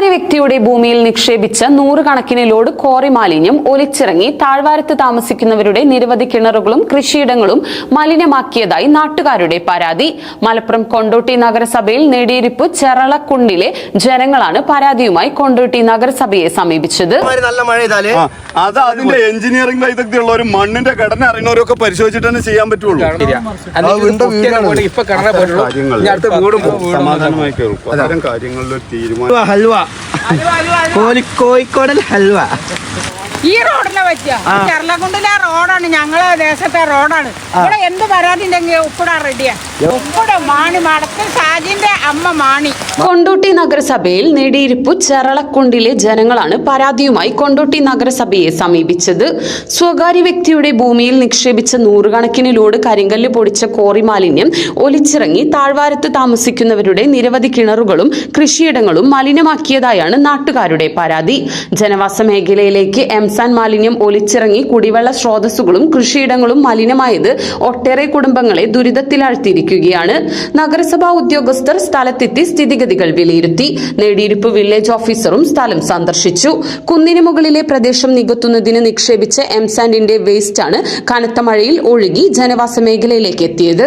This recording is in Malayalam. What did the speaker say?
സ്വകാര്യ വ്യക്തിയുടെ ഭൂമിയിൽ നിക്ഷേപിച്ച നൂറുകണക്കിന് ലോഡ് ക്വാറി മാലിന്യം ഒലിച്ചിറങ്ങി താഴ്വാരത്ത് താമസിക്കുന്നവരുടെ നിരവധി കിണറുകളും കൃഷിയിടങ്ങളും മലിനമാക്കിയതായി നാട്ടുകാരുടെ പരാതി. മലപ്പുറം കൊണ്ടോട്ടി നഗരസഭയിൽ നെടിയിരിപ്പ് ചെറളക്കുണ്ടിലെ ജനങ്ങളാണ് പരാതിയുമായി കൊണ്ടോട്ടി നഗരസഭയെ സമീപിച്ചത്. നല്ല മഴ അത് അതിന്റെ എഞ്ചിനീയറിംഗ് വൈദഗ്ധ്യമുള്ള ഒരു മണ്ണിന്റെ ഘടന അറിയുന്നവരൊക്കെ പരിശോധിച്ചിട്ട് തന്നെ ചെയ്യാൻ പറ്റുള്ളൂ. സമാധാനമായി കേൾക്കും. അത്തരം കാര്യങ്ങളിൽ ഒരു തീരുമാനം. ഹൽവ കോഴിക്കോടൻ ഹൽവ ഈ റോഡിനെ പറ്റിയ ചെറളക്കുണ്ടിലെ റോഡാണ്, ഞങ്ങളെ ദേശത്തെ റോഡാണ്. ഇവിടെ എന്ത് പരാതി ഉണ്ടെങ്കിൽ ഉപ്പിടാൻ റെഡിയാ. ഉപ്പിട മാണി മടത്തിൽ സാജിന്റെ അമ്മ മാണി. കൊണ്ടോട്ടി നഗരസഭയിൽ നെടിയിരിപ്പ് ചെറളക്കുണ്ടിലെ ജനങ്ങളാണ് പരാതിയുമായി കൊണ്ടോട്ടി നഗരസഭയെ സമീപിച്ചത്. സ്വകാര്യ വ്യക്തിയുടെ ഭൂമിയിൽ നിക്ഷേപിച്ച നൂറുകണക്കിന് ലോഡ് കരിങ്കല്ല് പൊടിച്ച കോറി മാലിന്യം ഒലിച്ചിറങ്ങി താഴ്വാരത്ത് താമസിക്കുന്നവരുടെ നിരവധി കിണറുകളും കൃഷിയിടങ്ങളും മലിനമാക്കിയതായാണ് നാട്ടുകാരുടെ പരാതി. ജനവാസ മേഖലയിലേക്ക് എംസാൻ മാലിന്യം ഒലിച്ചിറങ്ങി കുടിവെള്ള സ്രോതസ്സുകളും കൃഷിയിടങ്ങളും മലിനമായത് ഒട്ടേറെ കുടുംബങ്ങളെ ദുരിതത്തിലാഴ്ത്തിയിരിക്കുകയാണ്. നഗരസഭാ ഉദ്യോഗസ്ഥർ സ്ഥലത്തെത്തി സ്ഥിതിഗതികൾ വിലയിരുത്തി. നെടിയിരിപ്പ് വില്ലേജ് ഓഫീസറും സ്ഥലം സന്ദർശിച്ചു. കുന്നിന് മുകളിലെ പ്രദേശം നികത്തുന്നതിന് നിക്ഷേപിച്ച എംസാൻഡിന്റെ വേസ്റ്റാണ് കനത്ത മഴയിൽ ഒഴുകി ജനവാസ മേഖലയിലേക്ക് എത്തിയത്.